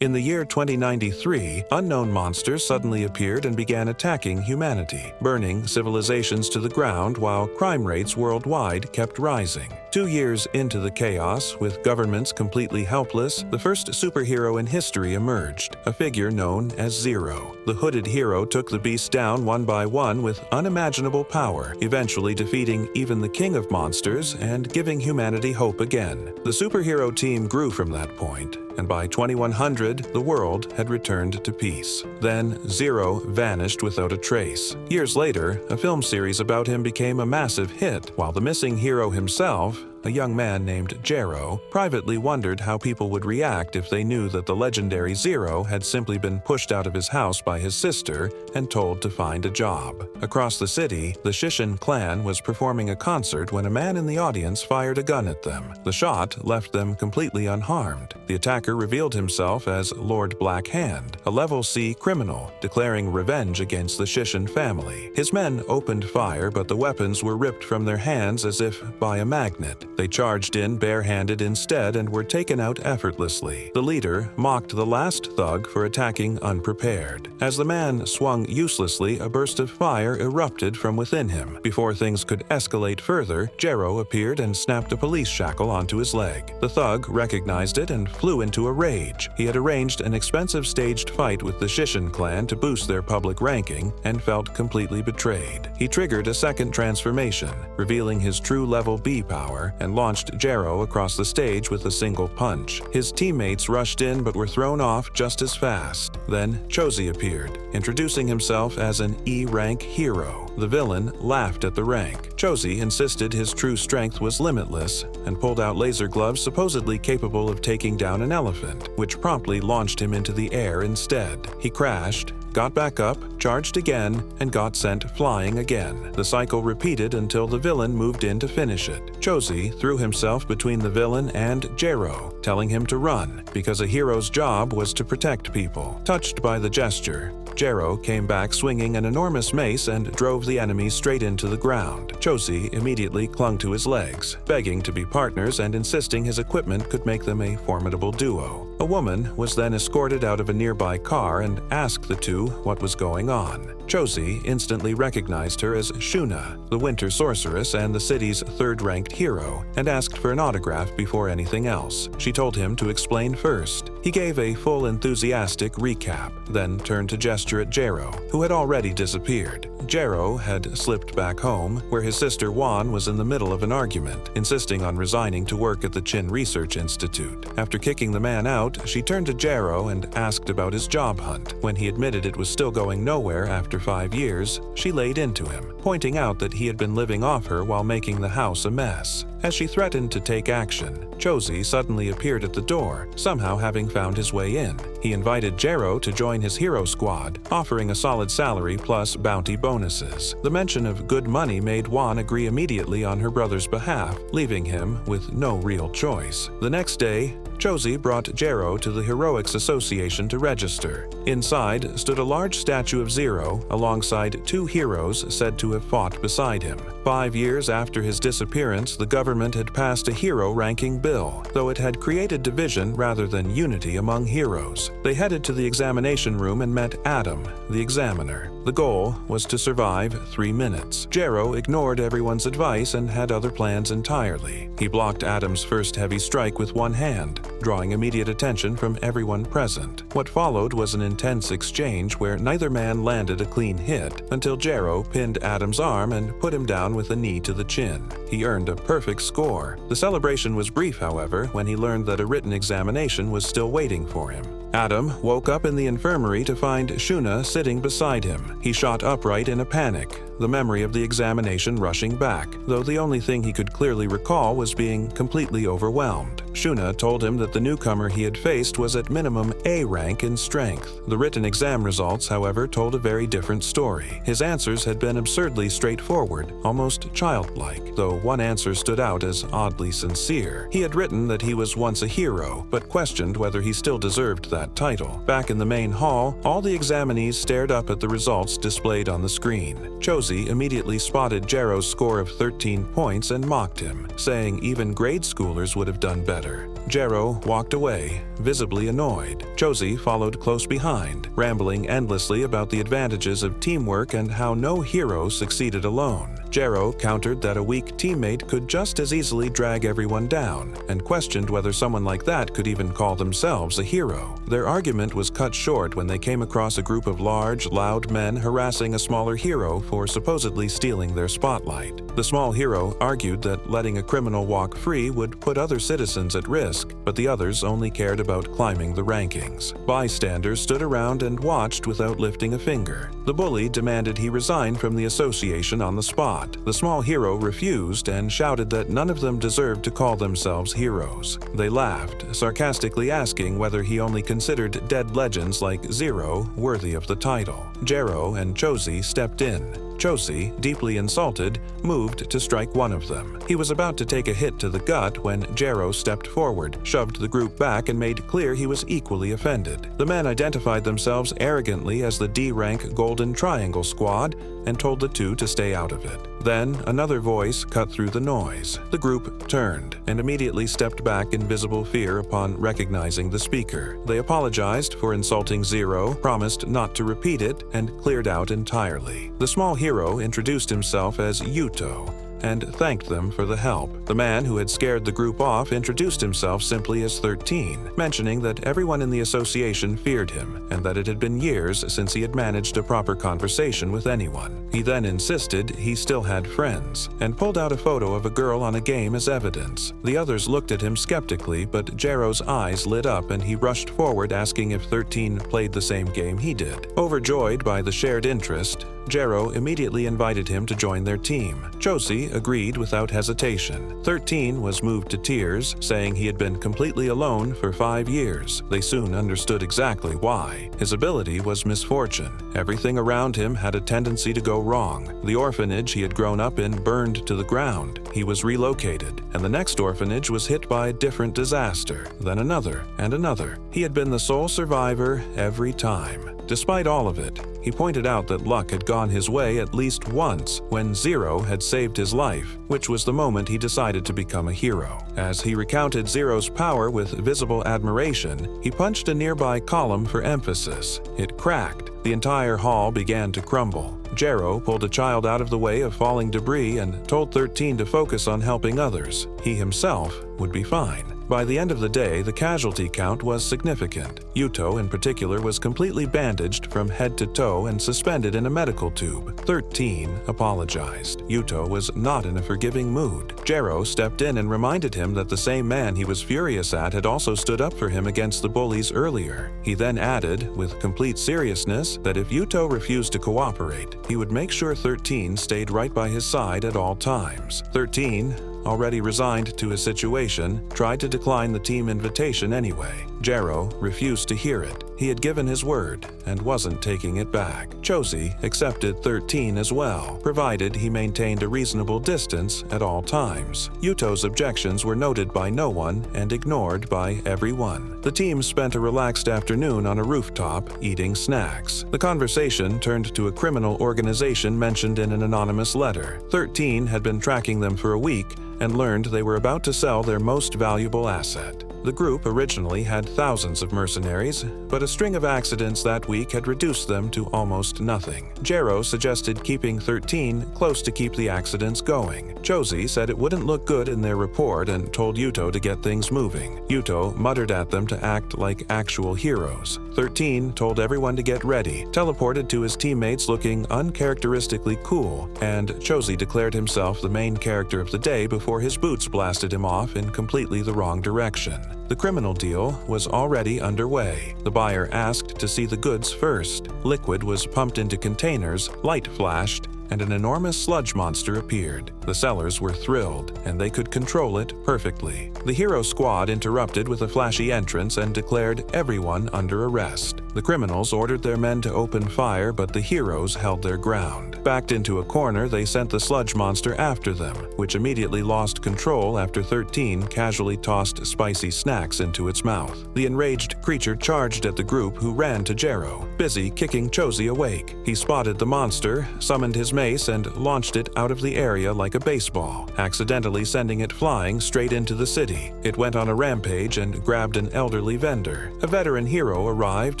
In the year 2093, unknown monsters suddenly appeared and began attacking humanity, burning civilizations to the ground while crime rates worldwide kept rising. 2 years into the chaos, with governments completely helpless, the first superhero in history emerged, a figure known as Zero. The hooded hero took the beast down one by one with unimaginable power, eventually defeating even the king of monsters and giving humanity hope again. The superhero team grew from that point, and by 2100, the world had returned to peace. Then, Zero vanished without a trace. Years later, a film series about him became a massive hit, while the missing hero himself, a young man named Jero, privately wondered how people would react if they knew that the legendary Zero had simply been pushed out of his house by his sister and told to find a job. Across the city, the Shishin clan was performing a concert when a man in the audience fired a gun at them. The shot left them completely unharmed. The attacker revealed himself as Lord Black Hand, a level C criminal, declaring revenge against the Shishin family. His men opened fire, but the weapons were ripped from their hands as if by a magnet. They charged in barehanded instead and were taken out effortlessly. The leader mocked the last thug for attacking unprepared. As the man swung uselessly, a burst of fire erupted from within him. Before things could escalate further, Jero appeared and snapped a police shackle onto his leg. The thug recognized it and flew into a rage. He had arranged an expensive staged fight with the Shishin clan to boost their public ranking and felt completely betrayed. He triggered a second transformation, revealing his true level B power, and launched Jero across the stage with a single punch. His teammates rushed in but were thrown off just as fast. Then Chozi appeared, introducing himself as an E-rank hero. The villain laughed at the rank. Chozi insisted his true strength was limitless and pulled out laser gloves supposedly capable of taking down an elephant, which promptly launched him into the air instead. He crashed, got back up, charged again, and got sent flying again. The cycle repeated until the villain moved in to finish it. Chozi threw himself between the villain and Jero, telling him to run, because a hero's job was to protect people. Touched by the gesture, Jero came back swinging an enormous mace and drove the enemy straight into the ground. Chozi immediately clung to his legs, begging to be partners and insisting his equipment could make them a formidable duo. A woman was then escorted out of a nearby car and asked the two what was going on. Chozi instantly recognized her as Shuna, the Winter Sorceress and the city's third-ranked hero, and asked for an autograph before anything else. She told him to explain first. He gave a full enthusiastic recap, then turned to gesture at Jero, who had already disappeared. Jero had slipped back home, where his sister Juan was in the middle of an argument, insisting on resigning to work at the Chin Research Institute. After kicking the man out, she turned to Jero and asked about his job hunt. When he admitted it was still going nowhere after 5 years, she laid into him, pointing out that he had been living off her while making the house a mess. As she threatened to take action, Chozi suddenly appeared at the door, somehow having found his way in. He invited Jero to join his hero squad, offering a solid salary plus bounty bonuses. The mention of good money made Juan agree immediately on her brother's behalf, leaving him with no real choice. The next day, Chozi brought Jero to the Heroics Association to register. Inside stood a large statue of Zero alongside 2 heroes said to have fought beside him. 5 years after his disappearance, the government had passed a hero ranking bill, though it had created division rather than unity among heroes. They headed to the examination room and met Adam, the examiner. The goal was to survive 3 minutes. Jero ignored everyone's advice and had other plans entirely. He blocked Adam's first heavy strike with one hand, drawing immediate attention from everyone present. What followed was an intense exchange where neither man landed a clean hit until Jero pinned Adam's arm and put him down with a knee to the chin. He earned a perfect score. The celebration was brief, however, when he learned that a written examination was still waiting for him. Adam woke up in the infirmary to find Shuna sitting beside him. He shot upright in a panic, the memory of the examination rushing back, though the only thing he could clearly recall was being completely overwhelmed. Shuna told him that the newcomer he had faced was at minimum A rank in strength. The written exam results, however, told a very different story. His answers had been absurdly straightforward, almost childlike, though one answer stood out as oddly sincere. He had written that he was once a hero, but questioned whether he still deserved that title. Back in the main hall, all the examinees stared up at the results displayed on the screen. Chozi immediately spotted Jero's score of 13 points and mocked him, saying even grade schoolers would have done better. Jero walked away, visibly annoyed. Josie followed close behind, rambling endlessly about the advantages of teamwork and how no hero succeeded alone. Jero countered that a weak teammate could just as easily drag everyone down, and questioned whether someone like that could even call themselves a hero. Their argument was cut short when they came across a group of large, loud men harassing a smaller hero for supposedly stealing their spotlight. The small hero argued that letting a criminal walk free would put other citizens at risk, but the others only cared about climbing the rankings. Bystanders stood around and watched without lifting a finger. The bully demanded he resign from the association on the spot. The small hero refused and shouted that none of them deserved to call themselves heroes. They laughed, sarcastically asking whether he only considered dead legends like Zero worthy of the title. Jero and Josie stepped in. Josie, deeply insulted, moved to strike one of them. He was about to take a hit to the gut when Jero stepped forward, shoved the group back, and made clear he was equally offended. The men identified themselves arrogantly as the D-rank Golden Triangle Squad and told the two to stay out of it. Then, another voice cut through the noise. The group turned and immediately stepped back in visible fear upon recognizing the speaker. They apologized for insulting Zero, promised not to repeat it, and cleared out entirely. The small hero introduced himself as Yuto and thanked them for the help. The man who had scared the group off introduced himself simply as 13, mentioning that everyone in the association feared him and that it had been years since he had managed a proper conversation with anyone. He then insisted he still had friends and pulled out a photo of a girl on a game as evidence. The others looked at him skeptically, but Jero's eyes lit up and he rushed forward asking if 13 played the same game he did. Overjoyed by the shared interest, Jero immediately invited him to join their team. Josie agreed without hesitation. 13 was moved to tears, saying he had been completely alone for 5 years. They soon understood exactly why. His ability was misfortune. Everything around him had a tendency to go wrong. The orphanage he had grown up in burned to the ground. He was relocated, and the next orphanage was hit by a different disaster, then another and another. He had been the sole survivor every time. Despite all of it, he pointed out that luck had gone his way at least once when Zero had saved his life, which was the moment he decided to become a hero. As he recounted Zero's power with visible admiration, he punched a nearby column for emphasis. It cracked. The entire hall began to crumble. Jero pulled a child out of the way of falling debris and told 13 to focus on helping others. He himself would be fine. By the end of the day, the casualty count was significant. Yuto, in particular, was completely bandaged from head to toe and suspended in a medical tube. 13 apologized. Yuto was not in a forgiving mood. Jero stepped in and reminded him that the same man he was furious at had also stood up for him against the bullies earlier. He then added, with complete seriousness, that if Yuto refused to cooperate, he would make sure 13 stayed right by his side at all times. 13, already resigned to his situation, tried to decline the team invitation anyway. Jero refused to hear it. He had given his word and wasn't taking it back. Josie accepted 13 as well, provided he maintained a reasonable distance at all times. Yuto's objections were noted by no one and ignored by everyone. The team spent a relaxed afternoon on a rooftop eating snacks. The conversation turned to a criminal organization mentioned in an anonymous letter. 13 had been tracking them for a week and learned they were about to sell their most valuable asset. The group originally had thousands of mercenaries, but a string of accidents that week had reduced them to almost nothing. Jero suggested keeping 13 close to keep the accidents going. Josie said it wouldn't look good in their report and told Yuto to get things moving. Yuto muttered at them to act like actual heroes. 13 told everyone to get ready, teleported to his teammates looking uncharacteristically cool, and Josie declared himself the main character of the day before his boots blasted him off in completely the wrong direction. The criminal deal was already underway. The buyer asked to see the goods first. Liquid was pumped into containers, light flashed, and an enormous sludge monster appeared. The sellers were thrilled, and they could control it perfectly. The hero squad interrupted with a flashy entrance and declared everyone under arrest. The criminals ordered their men to open fire, but the heroes held their ground. Backed into a corner, they sent the sludge monster after them, which immediately lost control after 13 casually tossed spicy snacks into its mouth. The enraged creature charged at the group, who ran to Jero, busy kicking Chozi awake. He spotted the monster, summoned his mace, and launched it out of the area like a baseball, accidentally sending it flying straight into the city. It went on a rampage and grabbed an elderly vendor. A veteran hero arrived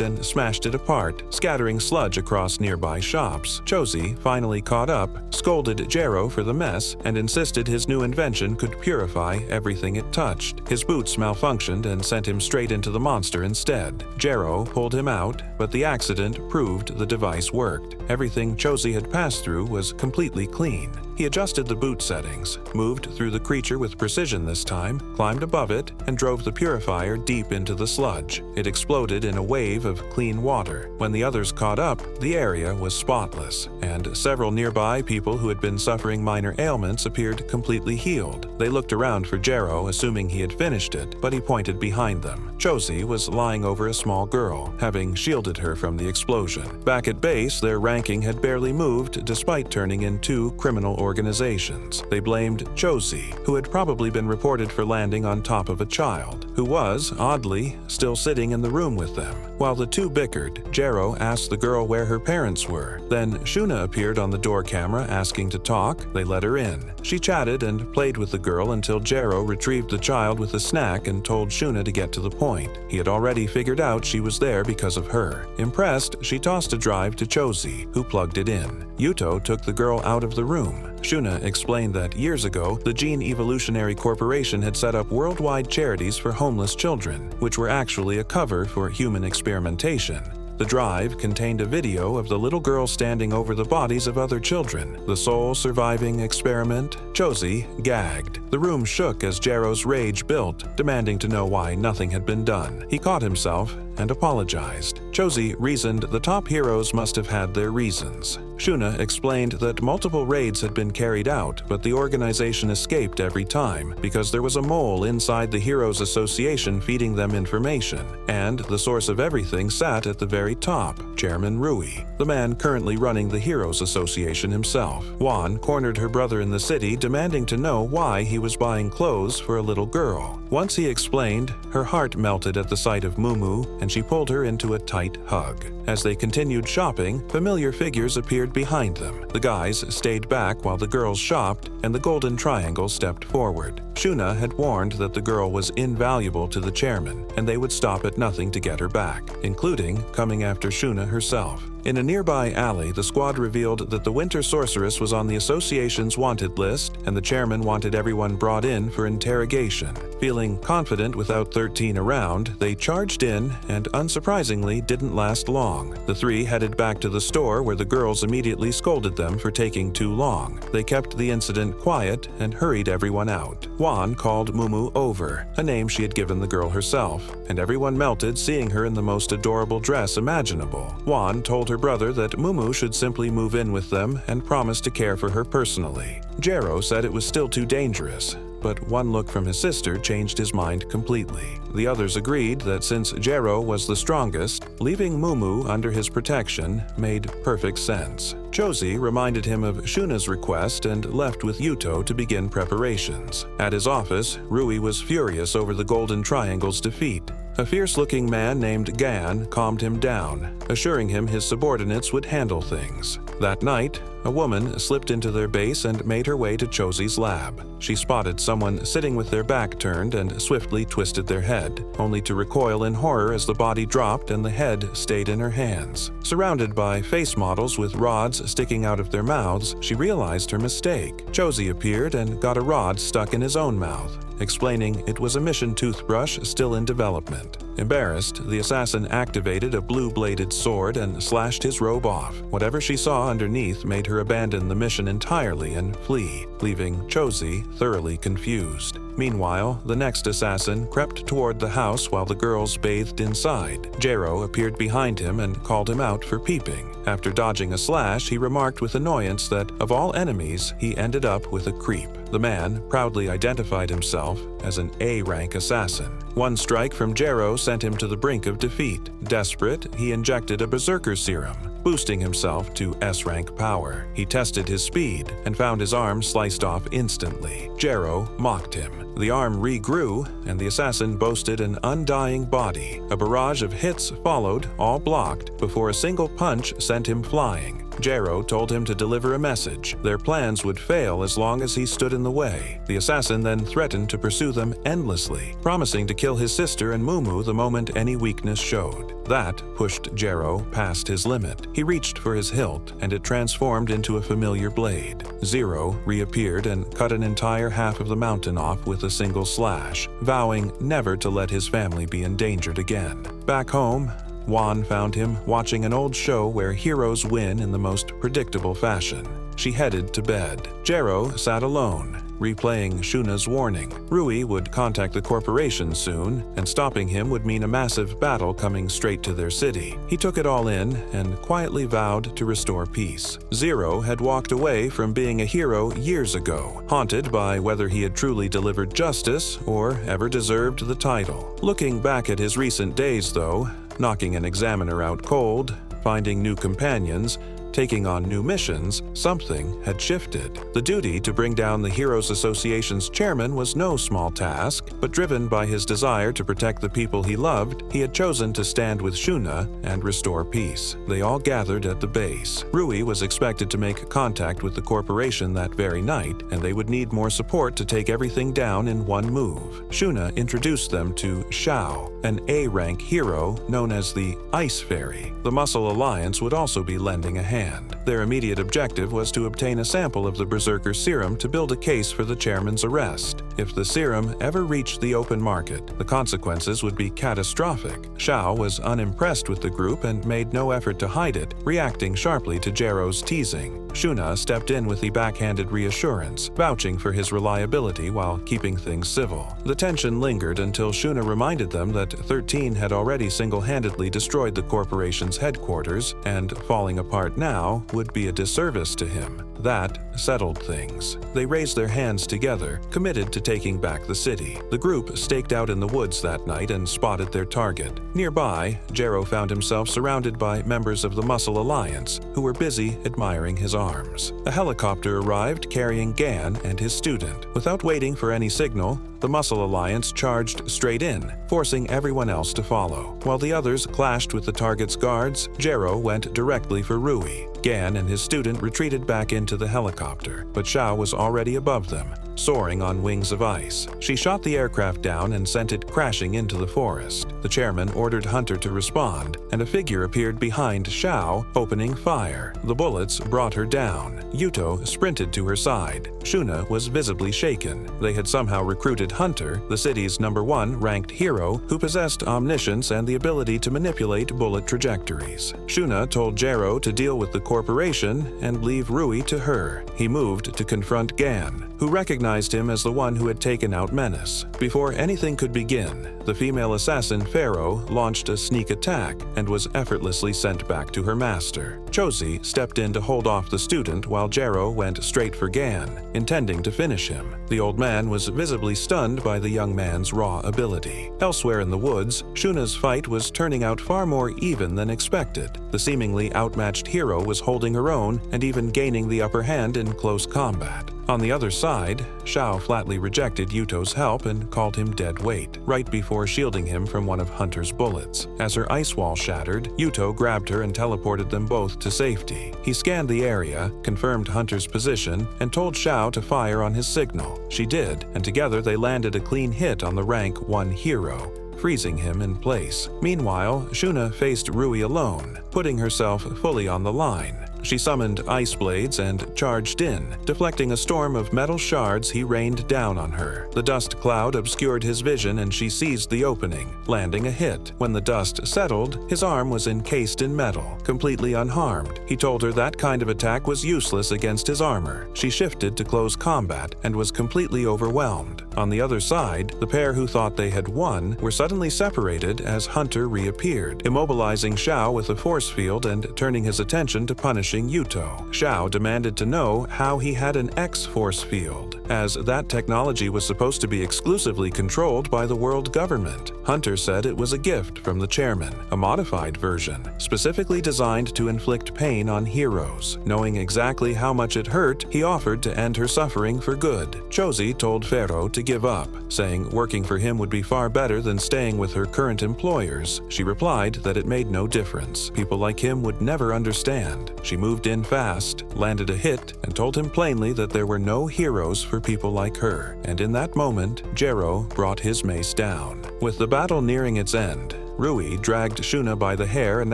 and smashed it apart, scattering sludge across nearby shops. Chozi finally caught up, scolded Jero for the mess, and insisted his new invention could purify everything it touched. His boots malfunctioned and sent him straight into the monster instead. Jero pulled him out, but the accident proved the device worked. Everything Chozi had passed through was completely clean. He adjusted the boot settings, moved through the creature with precision this time, climbed above it, and drove the purifier deep into the sludge. It exploded in a wave of clean water. When the others caught up, the area was spotless, and several nearby people who had been suffering minor ailments appeared completely healed. They looked around for Jero, assuming he had finished it, but he pointed behind them. Chozi was lying over a small girl, having shielded her from the explosion. Back at base, their ranking had barely moved despite turning in 2 criminal organizations. They blamed Chozi, who had probably been reported for landing on top of a child, who was, oddly, still sitting in the room with them. While the 2 bickered, Jero asked the girl where her parents were. Then Shuna appeared on the door camera asking to talk. They let her in. She chatted and played with the girl until Jero retrieved the child with a snack and told Shuna to get to the point. He had already figured out she was there because of her. Impressed, she tossed a drive to Chozi, who plugged it in. Yuto took the girl out of the room. Shuna explained that years ago, the Gene Evolutionary Corporation had set up worldwide charities for homeless children, which were actually a cover for human experimentation. The drive contained a video of the little girl standing over the bodies of other children, the sole surviving experiment. Chozi gagged. The room shook as Jero's rage built, demanding to know why nothing had been done. He caught himself and apologized. Chozi reasoned the top heroes must have had their reasons. Shuna explained that multiple raids had been carried out, but the organization escaped every time because there was a mole inside the Heroes Association feeding them information, and the source of everything sat at the very top, Chairman Rui, the man currently running the Heroes Association himself. Juan cornered her brother in the city, demanding to know why he was buying clothes for a little girl. Once he explained, her heart melted at the sight of Mumu, and she pulled her into a tight hug. As they continued shopping, familiar figures appeared behind them. The guys stayed back while the girls shopped, and the Golden Triangle stepped forward. Shuna had warned that the girl was invaluable to the chairman, and they would stop at nothing to get her back, including coming after Shuna herself. In a nearby alley, the squad revealed that the Winter Sorceress was on the association's wanted list, and the chairman wanted everyone brought in for interrogation. Feeling confident without 13 around, they charged in and, unsurprisingly, didn't last long. The 3 headed back to the store where the girls immediately scolded them for taking too long. They kept the incident quiet and hurried everyone out. Juan called Mumu over, a name she had given the girl herself, and everyone melted seeing her in the most adorable dress imaginable. Juan told her brother that Mumu should simply move in with them and promised to care for her personally. Jero said it was still too dangerous, but one look from his sister changed his mind completely. The others agreed that since Jero was the strongest, leaving Mumu under his protection made perfect sense. Chozi reminded him of Shuna's request and left with Yuto to begin preparations. At his office, Rui was furious over the Golden Triangle's defeat. A fierce-looking man named Gan calmed him down, assuring him his subordinates would handle things. That night, a woman slipped into their base and made her way to Chozi's lab. She spotted someone sitting with their back turned and swiftly twisted their head, only to recoil in horror as the body dropped and the head stayed in her hands. Surrounded by face models with rods sticking out of their mouths, she realized her mistake. Chozi appeared and got a rod stuck in his own mouth, explaining it was a mission toothbrush still in development. Embarrassed, the assassin activated a blue-bladed sword and slashed his robe off. Whatever she saw underneath made her abandon the mission entirely and flee, leaving Chozi thoroughly confused. Meanwhile, the next assassin crept toward the house while the girls bathed inside. Jero appeared behind him and called him out for peeping. After dodging a slash, he remarked with annoyance that, of all enemies, he ended up with a creep. The man proudly identified himself as an A-rank assassin. One strike from Jero sent him to the brink of defeat. Desperate, he injected a berserker serum, boosting himself to S-rank power. He tested his speed and found his arm sliced off instantly. Jero mocked him. The arm regrew, and the assassin boasted an undying body. A barrage of hits followed, all blocked, before a single punch sent him flying. Jero told him to deliver a message. Their plans would fail as long as he stood in the way. The assassin then threatened to pursue them endlessly, promising to kill his sister and Mumu the moment any weakness showed. That pushed Jero past his limit. He reached for his hilt, and it transformed into a familiar blade. Zero reappeared and cut an entire half of the mountain off with a single slash, vowing never to let his family be endangered again. Back home, Juan found him watching an old show where heroes win in the most predictable fashion. She headed to bed. Jero sat alone, replaying Shuna's warning. Rui would contact the corporation soon, and stopping him would mean a massive battle coming straight to their city. He took it all in and quietly vowed to restore peace. Zero had walked away from being a hero years ago, haunted by whether he had truly delivered justice or ever deserved the title. Looking back at his recent days, though, knocking an examiner out cold, finding new companions, taking on new missions, something had shifted. The duty to bring down the Heroes Association's chairman was no small task, but driven by his desire to protect the people he loved, he had chosen to stand with Shuna and restore peace. They all gathered at the base. Rui was expected to make contact with the corporation that very night, and they would need more support to take everything down in one move. Shuna introduced them to Xiao, an A-rank hero known as the Ice Fairy. The Muscle Alliance would also be lending a hand. Their immediate objective was to obtain a sample of the Berserker serum to build a case for the chairman's arrest. If the serum ever reached the open market, the consequences would be catastrophic. Xiao was unimpressed with the group and made no effort to hide it, reacting sharply to Jero's teasing. Shuna stepped in with the backhanded reassurance, vouching for his reliability while keeping things civil. The tension lingered until Shuna reminded them that 13 had already single-handedly destroyed the corporation's headquarters, and falling apart now would be a disservice to him. That settled things. They raised their hands together, committed to taking back the city. The group staked out in the woods that night and spotted their target. Nearby, Jero found himself surrounded by members of the Muscle Alliance, who were busy admiring his arms. A helicopter arrived carrying Gan and his student. Without waiting for any signal, the Muscle Alliance charged straight in, forcing everyone else to follow. While the others clashed with the target's guards, Jero went directly for Rui. Gan and his student retreated back into the helicopter, but Xiao was already above them, soaring on wings of ice. She shot the aircraft down and sent it crashing into the forest. The chairman ordered Hunter to respond, and a figure appeared behind Xiao, opening fire. The bullets brought her down. Yuto sprinted to her side. Shuna was visibly shaken. They had somehow recruited Hunter, the city's #1 ranked hero, who possessed omniscience and the ability to manipulate bullet trajectories. Shuna told Jero to deal with the corporation and leave Rui to her. He moved to confront Gan, who recognized him as the one who had taken out Menace. Before anything could begin, the female assassin Pharaoh launched a sneak attack and was effortlessly sent back to her master. Chozi stepped in to hold off the student while Jero went straight for Gan, intending to finish him. The old man was visibly stunned by the young man's raw ability. Elsewhere in the woods, Shuna's fight was turning out far more even than expected. The seemingly outmatched hero was holding her own and even gaining the upper hand in close combat. On the other side, Xiao flatly rejected Yuto's help and called him dead weight, right before shielding him from one of Hunter's bullets. As her ice wall shattered, Yuto grabbed her and teleported them both to safety. He scanned the area, confirmed Hunter's position, and told Xiao to fire on his signal. She did, and together they landed a clean hit on the rank 1 hero, freezing him in place. Meanwhile, Shuna faced Rui alone, putting herself fully on the line. She summoned ice blades and charged in, deflecting a storm of metal shards he rained down on her. The dust cloud obscured his vision and she seized the opening, landing a hit. When the dust settled, his arm was encased in metal, completely unharmed. He told her that kind of attack was useless against his armor. She shifted to close combat and was completely overwhelmed. On the other side, the pair who thought they had won were suddenly separated as Hunter reappeared, immobilizing Xiao with a force field and turning his attention to punishing Yuto. Xiao demanded to know how he had an X-force field, as that technology was supposed to be exclusively controlled by the world government. Hunter said it was a gift from the chairman, a modified version, specifically designed to inflict pain on heroes. Knowing exactly how much it hurt, he offered to end her suffering for good. Chozi told Pharaoh to give up, saying working for him would be far better than staying with her current employers. She replied that it made no difference. People like him would never understand. She moved in fast, landed a hit, and told him plainly that there were no heroes for people like her. And in that moment, Jero brought his mace down. With the battle nearing its end, Rui dragged Shuna by the hair and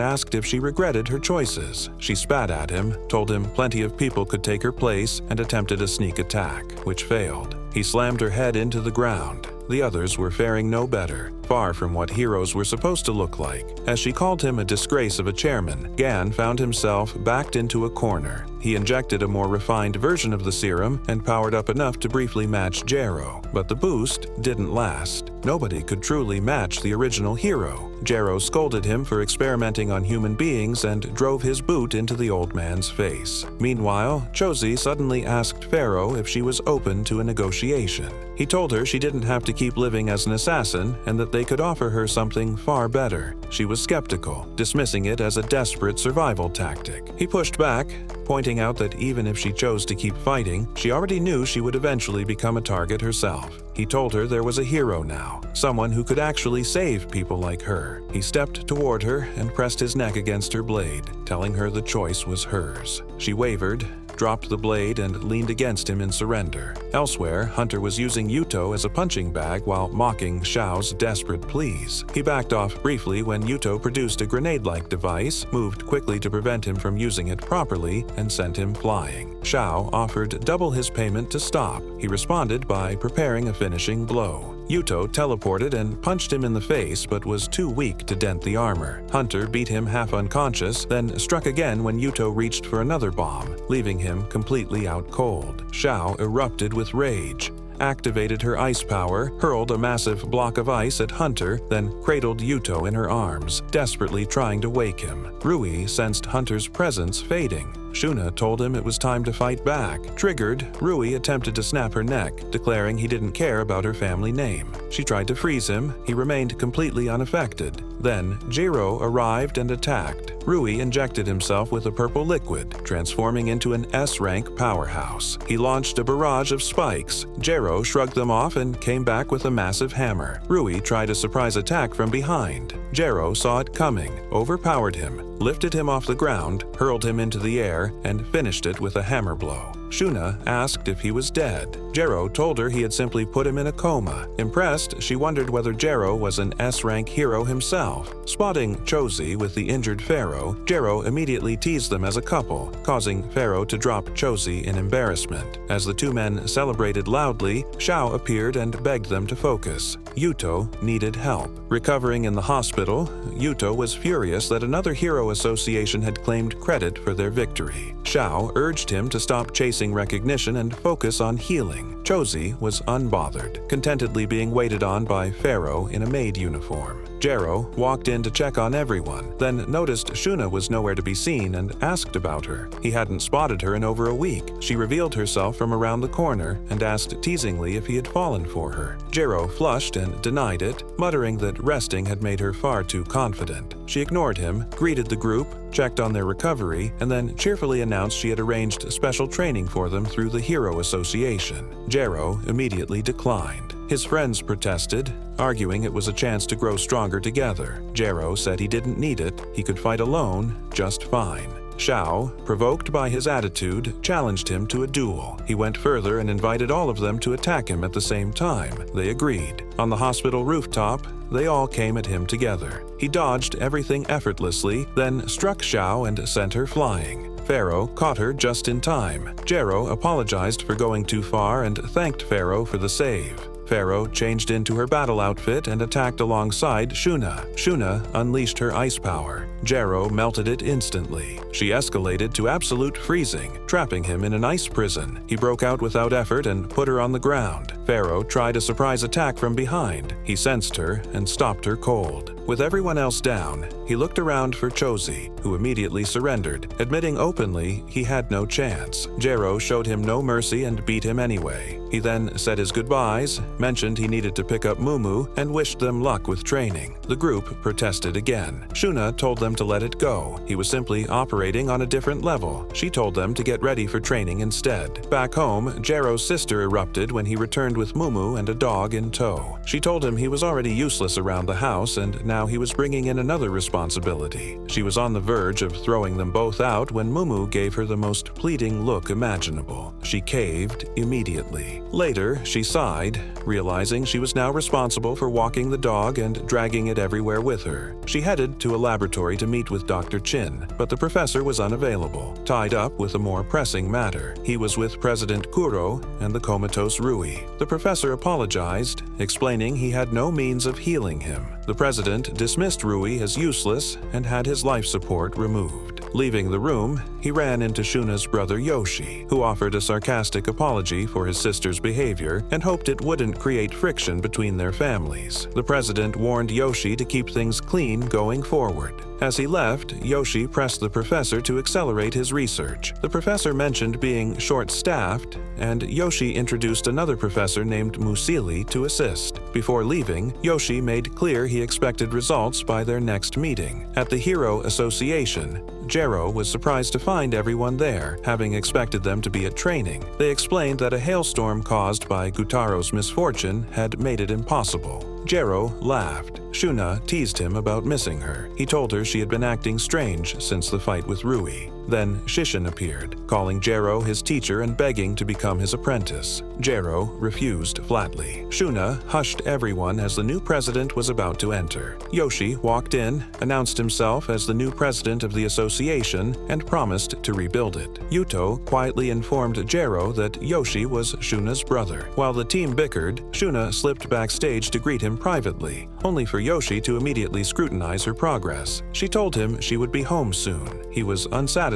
asked if she regretted her choices. She spat at him, told him plenty of people could take her place, and attempted a sneak attack, which failed. He slammed her head into the ground. The others were faring no better, far from what heroes were supposed to look like. As she called him a disgrace of a chairman, Gan found himself backed into a corner. He injected a more refined version of the serum and powered up enough to briefly match Jero, but the boost didn't last. Nobody could truly match the original hero. Jero scolded him for experimenting on human beings and drove his boot into the old man's face. Meanwhile, Chozi suddenly asked Pharaoh if she was open to a negotiation. He told her she didn't have to keep living as an assassin and that they could offer her something far better. She was skeptical, dismissing it as a desperate survival tactic. He pushed back, pointing out that even if she chose to keep fighting, she already knew she would eventually become a target herself. He told her there was a hero now, someone who could actually save people like her. He stepped toward her and pressed his neck against her blade, telling her the choice was hers. She wavered, dropped the blade, and leaned against him in surrender. Elsewhere, Hunter was using Yuto as a punching bag while mocking Xiao's desperate pleas. He backed off briefly when Yuto produced a grenade-like device, moved quickly to prevent him from using it properly, and sent him flying. Xiao offered double his payment to stop. He responded by preparing a finishing blow. Yuto teleported and punched him in the face but was too weak to dent the armor. Hunter beat him half unconscious, then struck again when Yuto reached for another bomb, leaving him completely out cold. Xiao erupted with rage, activated her ice power, hurled a massive block of ice at Hunter, then cradled Yuto in her arms, desperately trying to wake him. Rui sensed Hunter's presence fading. Shuna told him it was time to fight back. Triggered, Rui attempted to snap her neck, declaring he didn't care about her family name. She tried to freeze him. He remained completely unaffected. Then, Jiro arrived and attacked. Rui injected himself with a purple liquid, transforming into an S-rank powerhouse. He launched a barrage of spikes. Jiro shrugged them off and came back with a massive hammer. Rui tried a surprise attack from behind. Jiro saw it coming, overpowered him, lifted him off the ground, hurled him into the air, and finished it with a hammer blow. Shuna asked if he was dead. Jero told her he had simply put him in a coma. Impressed, she wondered whether Jero was an S-rank hero himself. Spotting Chozi with the injured Pharaoh, Jero immediately teased them as a couple, causing Pharaoh to drop Chozi in embarrassment. As the two men celebrated loudly, Xiao appeared and begged them to focus. Yuto needed help. Recovering in the hospital, Yuto was furious that another hero association had claimed credit for their victory. Xiao urged him to stop chasing recognition and focus on healing. Chozi was unbothered, contentedly being waited on by Pharaoh in a maid uniform. Jero walked in to check on everyone, then noticed Shuna was nowhere to be seen and asked about her. He hadn't spotted her in over a week. She revealed herself from around the corner and asked teasingly if he had fallen for her. Jero flushed and denied it, muttering that resting had made her far too confident. She ignored him, greeted the group, checked on their recovery, and then cheerfully announced she had arranged special training for them through the Hero Association. Jero immediately declined. His friends protested, arguing it was a chance to grow stronger together. Jero said he didn't need it, he could fight alone just fine. Xiao, provoked by his attitude, challenged him to a duel. He went further and invited all of them to attack him at the same time. They agreed. On the hospital rooftop, they all came at him together. He dodged everything effortlessly, then struck Xiao and sent her flying. Pharaoh caught her just in time. Jero apologized for going too far and thanked Pharaoh for the save. Pharaoh changed into her battle outfit and attacked alongside Shuna. Shuna unleashed her ice power. Jero melted it instantly. She escalated to absolute freezing, trapping him in an ice prison. He broke out without effort and put her on the ground. Pharaoh tried a surprise attack from behind. He sensed her and stopped her cold. With everyone else down, he looked around for Chozi, who immediately surrendered, admitting openly he had no chance. Jero showed him no mercy and beat him anyway. He then said his goodbyes, mentioned he needed to pick up Mumu, and wished them luck with training. The group protested again. Shuna told them to let it go. He was simply operating on a different level. She told them to get ready for training instead. Back home, Jero's sister erupted when he returned with Mumu and a dog in tow. She told him he was already useless around the house and now he was bringing in another responsibility. She was on the verge of throwing them both out when Mumu gave her the most pleading look imaginable. She caved immediately. Later, she sighed, realizing she was now responsible for walking the dog and dragging it everywhere with her. She headed to a laboratory to meet with Dr. Chin, but the professor was unavailable, tied up with a more pressing matter. He was with President Kuro and the comatose Rui. The professor apologized, explaining he had no means of healing him. The president dismissed Rui as useless and had his life support removed. Leaving the room, he ran into Shuna's brother Yoshi, who offered a sarcastic apology for his sister's behavior and hoped it wouldn't create friction between their families. The president warned Yoshi to keep things clean going forward. As he left, Yoshi pressed the professor to accelerate his research. The professor mentioned being short-staffed, and Yoshi introduced another professor named Musili to assist. Before leaving, Yoshi made clear he expected results by their next meeting. At the Hero Association, Jero was surprised to find everyone there, having expected them to be at training. They explained that a hailstorm caused by Gutaro's misfortune had made it impossible. Jero laughed. Shuna teased him about missing her. He told her she had been acting strange since the fight with Rui. Then Shishin appeared, calling Jero his teacher and begging to become his apprentice. Jero refused flatly. Shuna hushed everyone as the new president was about to enter. Yoshi walked in, announced himself as the new president of the association, and promised to rebuild it. Yuto quietly informed Jero that Yoshi was Shuna's brother. While the team bickered, Shuna slipped backstage to greet him privately, only for Yoshi to immediately scrutinize her progress. She told him she would be home soon. He was unsatisfied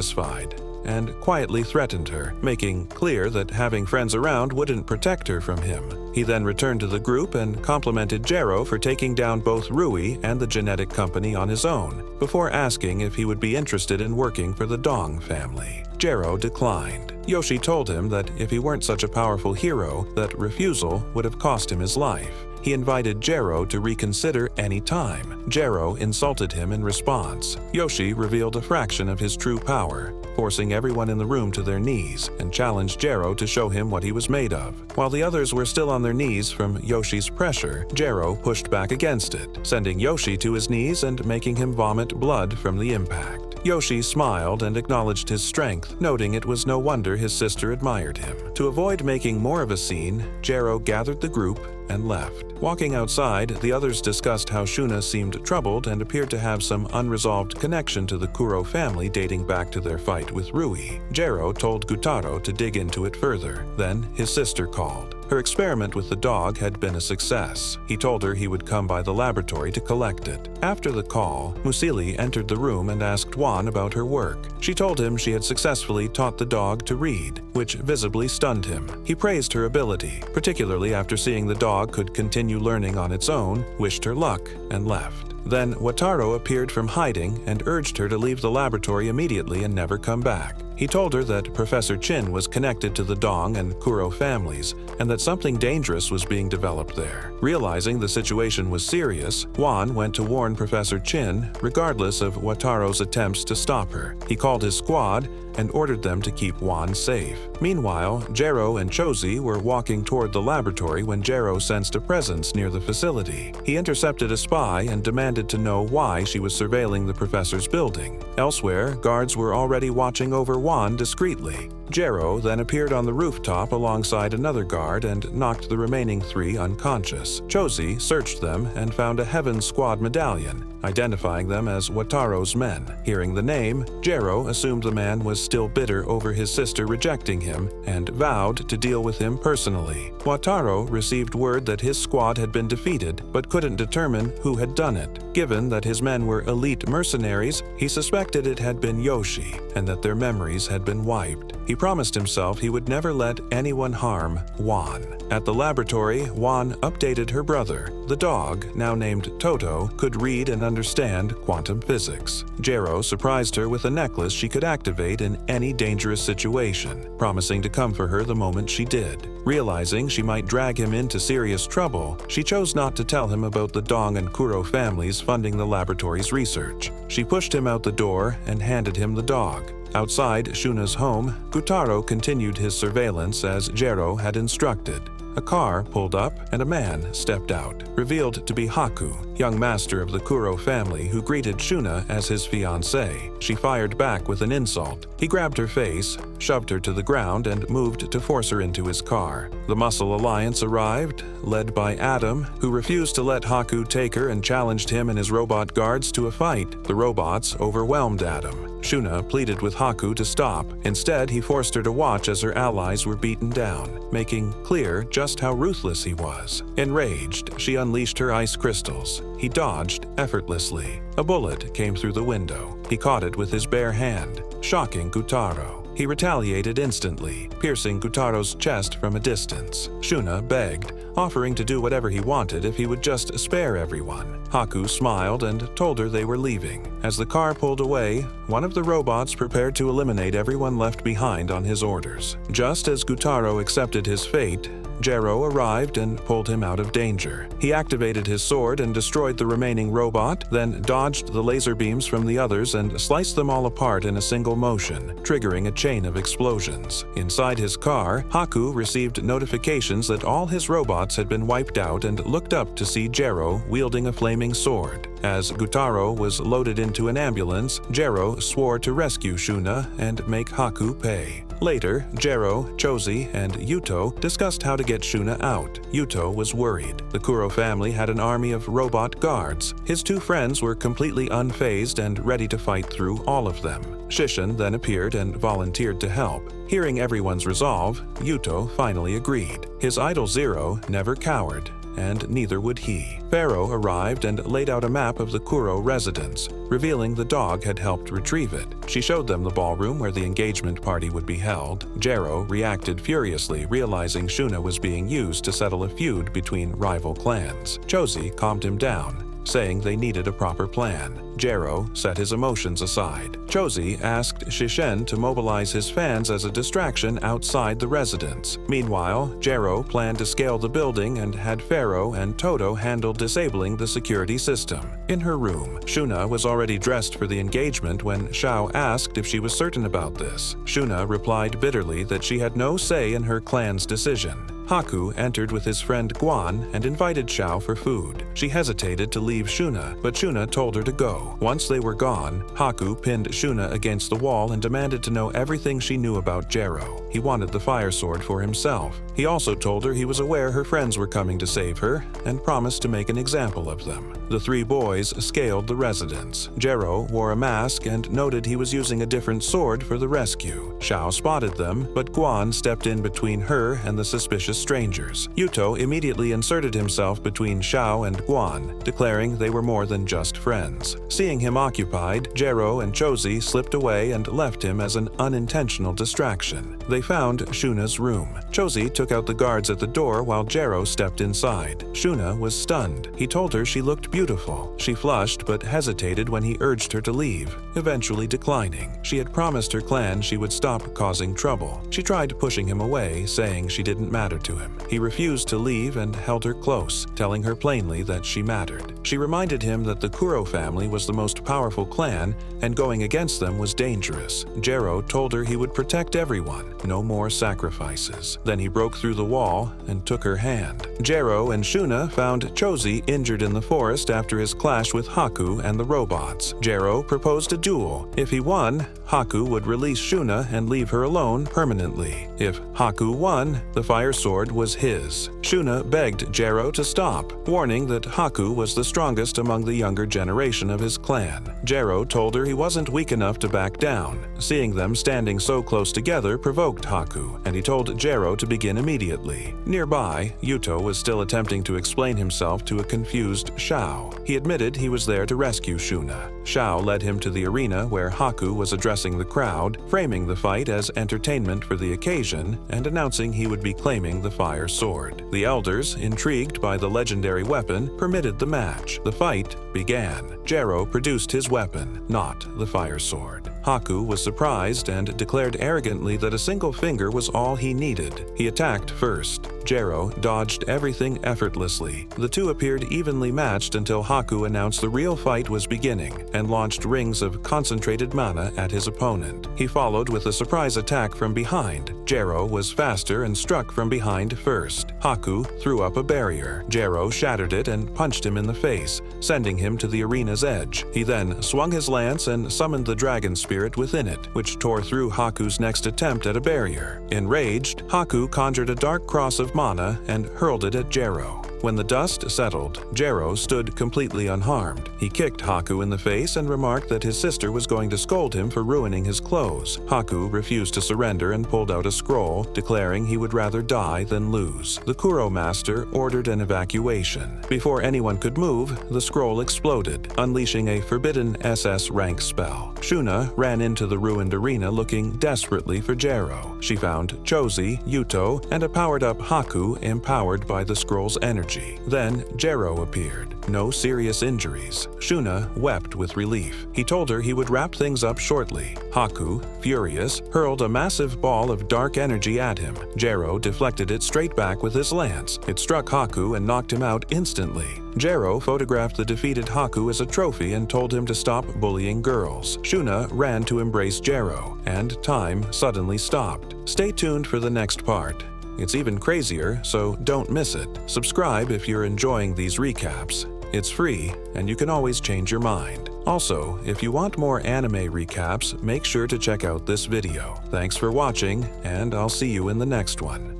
and quietly threatened her, making clear that having friends around wouldn't protect her from him. He then returned to the group and complimented Jero for taking down both Rui and the genetic company on his own, before asking if he would be interested in working for the Dong family. Jero declined. Yoshi told him that if he weren't such a powerful hero, that refusal would have cost him his life. He invited Jero to reconsider any time. Jero insulted him in response. Yoshi revealed a fraction of his true power, forcing everyone in the room to their knees, and challenged Jero to show him what he was made of. While the others were still on their knees from Yoshi's pressure, Jero pushed back against it, sending Yoshi to his knees and making him vomit blood from the impact. Yoshi smiled and acknowledged his strength, noting it was no wonder his sister admired him. To avoid making more of a scene, Jero gathered the group and left. Walking outside, the others discussed how Shuna seemed troubled and appeared to have some unresolved connection to the Kuro family dating back to their fight with Rui. Jero told Gutaro to dig into it further. Then his sister called. Her experiment with the dog had been a success. He told her he would come by the laboratory to collect it. After the call, Musili entered the room and asked Juan about her work. She told him she had successfully taught the dog to read, which visibly stunned him. He praised her ability, particularly after seeing the dog could continue learning on its own, wished her luck, and left. Then Wataru appeared from hiding and urged her to leave the laboratory immediately and never come back. He told her that Professor Chin was connected to the Dong and Kuro families, and that something dangerous was being developed there. Realizing the situation was serious, Juan went to warn Professor Chin, regardless of Wataru's attempts to stop her. He called his squad and ordered them to keep Juan safe. Meanwhile, Jero and Chozi were walking toward the laboratory when Jero sensed a presence near the facility. He intercepted a spy and demanded to know why she was surveilling the professor's building. Elsewhere, guards were already watching over Juan discreetly. Jero then appeared on the rooftop alongside another guard and knocked the remaining 3 unconscious. Chozi searched them and found a Heaven Squad medallion, identifying them as Wataro's men. Hearing the name, Jero assumed the man was still bitter over his sister rejecting him and vowed to deal with him personally. Wataro received word that his squad had been defeated but couldn't determine who had done it. Given that his men were elite mercenaries, he suspected it had been Yoshi and that their memories had been wiped. He promised himself he would never let anyone harm Juan. At the laboratory, Juan updated her brother. The dog, now named Toto, could read and understand quantum physics. Jero surprised her with a necklace she could activate in any dangerous situation, promising to come for her the moment she did. Realizing she might drag him into serious trouble, she chose not to tell him about the Dong and Kuro families funding the laboratory's research. She pushed him out the door and handed him the dog. Outside Shuna's home, Gutaro continued his surveillance as Jero had instructed. A car pulled up and a man stepped out, revealed to be Haku, young master of the Kuro family who greeted Shuna as his fiancée. She fired back with an insult. He grabbed her face, shoved her to the ground, and moved to force her into his car. The Muscle Alliance arrived, led by Adam, who refused to let Haku take her and challenged him and his robot guards to a fight. The robots overwhelmed Adam. Shuna pleaded with Haku to stop. Instead, he forced her to watch as her allies were beaten down, making clear just how ruthless he was. Enraged, she unleashed her ice crystals. He dodged effortlessly. A bullet came through the window. He caught it with his bare hand, shocking Gutaro. He retaliated instantly, piercing Gutaro's chest from a distance. Shuna begged, offering to do whatever he wanted if he would just spare everyone. Haku smiled and told her they were leaving. As the car pulled away, one of the robots prepared to eliminate everyone left behind on his orders. Just as Gutaro accepted his fate, Jero arrived and pulled him out of danger. He activated his sword and destroyed the remaining robot, then dodged the laser beams from the others and sliced them all apart in a single motion, triggering a chain of explosions. Inside his car, Haku received notifications that all his robots had been wiped out and looked up to see Jero wielding a flaming sword. As Gutaro was loaded into an ambulance, Jero swore to rescue Shuna and make Haku pay. Later, Jero, Chozi, and Yuto discussed how to get Shuna out. Yuto was worried. The Kuro family had an army of robot guards. His 2 friends were completely unfazed and ready to fight through all of them. Shishin then appeared and volunteered to help. Hearing everyone's resolve, Yuto finally agreed. His idol Zero never cowered, and neither would he. Pharaoh arrived and laid out a map of the Kuro residence, revealing the dog had helped retrieve it. She showed them the ballroom where the engagement party would be held. Jero reacted furiously, realizing Shuna was being used to settle a feud between rival clans. Chozi calmed him down, saying they needed a proper plan. Jero set his emotions aside. Chozi asked Shishin to mobilize his fans as a distraction outside the residence. Meanwhile, Jero planned to scale the building and had Pharaoh and Toto handle disabling the security system. In her room, Shuna was already dressed for the engagement when Xiao asked if she was certain about this. Shuna replied bitterly that she had no say in her clan's decision. Haku entered with his friend Guan and invited Xiao for food. She hesitated to leave Shuna, but Shuna told her to go. Once they were gone, Haku pinned Shuna against the wall and demanded to know everything she knew about Jero. He wanted the fire sword for himself. He also told her he was aware her friends were coming to save her and promised to make an example of them. The 3 boys scaled the residence. Jero wore a mask and noted he was using a different sword for the rescue. Xiao spotted them, but Guan stepped in between her and the suspicious strangers. Yuto immediately inserted himself between Xiao and Guan, declaring they were more than just friends. Seeing him occupied, Jero and Chozi slipped away and left him as an unintentional distraction. They found Shuna's room. Chozi took out the guards at the door while Jero stepped inside. Shuna was stunned. He told her she looked beautiful. She flushed but hesitated when he urged her to leave, eventually declining. She had promised her clan she would stop causing trouble. She tried pushing him away, saying she didn't matter to him. He refused to leave and held her close, telling her plainly that she mattered. She reminded him that the Kuro family was the most powerful clan, and going against them was dangerous. Jero told her he would protect everyone, no more sacrifices. Then he broke through the wall and took her hand. Jero and Shuna found Chozi injured in the forest after his clash with Haku and the robots. Jero proposed a duel. If he won, Haku would release Shuna and leave her alone permanently. If Haku won, the fire sword was his. Shuna begged Jero to stop, warning that Haku was the strongest among the younger generation of his clan. Jero told her he wasn't weak enough to back down. Seeing them standing so close together provoked Haku, and he told Jero to begin immediately. Nearby, Yuto was still attempting to explain himself to a confused Shao. He admitted he was there to rescue Shuna. Shao led him to the arena where Haku was addressing the crowd, framing the fight as entertainment for the occasion and announcing he would be claiming the fire sword. The elders, intrigued by the legendary weapon, permitted the match. The fight began. Jero produced his weapon, not the fire sword. Haku was surprised and declared arrogantly that a single finger was all he needed. He attacked first. Jero dodged everything effortlessly. The two appeared evenly matched until Haku announced the real fight was beginning and launched rings of concentrated mana at his opponent. He followed with a surprise attack from behind. Jero was faster and struck from behind first. Haku threw up a barrier. Jero shattered it and punched him in the face, sending him to the arena's edge. He then swung his lance and summoned the dragon spirit within it, which tore through Haku's next attempt at a barrier. Enraged, Haku conjured a dark cross of mana and hurled it at Jero. When the dust settled, Jero stood completely unharmed. He kicked Haku in the face and remarked that his sister was going to scold him for ruining his clothes. Haku refused to surrender and pulled out a scroll, declaring he would rather die than lose. The Kuro master ordered an evacuation. Before anyone could move, the scroll exploded, unleashing a forbidden SS rank spell. Shuna ran into the ruined arena looking desperately for Jero. She found Chozi, Yuto, and a powered-up Haku empowered by the scroll's energy. Then Jero appeared. No serious injuries. Shuna wept with relief. He told her he would wrap things up shortly. Haku, furious, hurled a massive ball of dark energy at him. Jero deflected it straight back with his lance. It struck Haku and knocked him out instantly. Jero photographed the defeated Haku as a trophy and told him to stop bullying girls. Shuna ran to embrace Jero, and time suddenly stopped. Stay tuned for the next part. It's even crazier, so don't miss it. Subscribe if you're enjoying these recaps. It's free, and you can always change your mind. Also, if you want more anime recaps, make sure to check out this video. Thanks for watching, and I'll see you in the next one.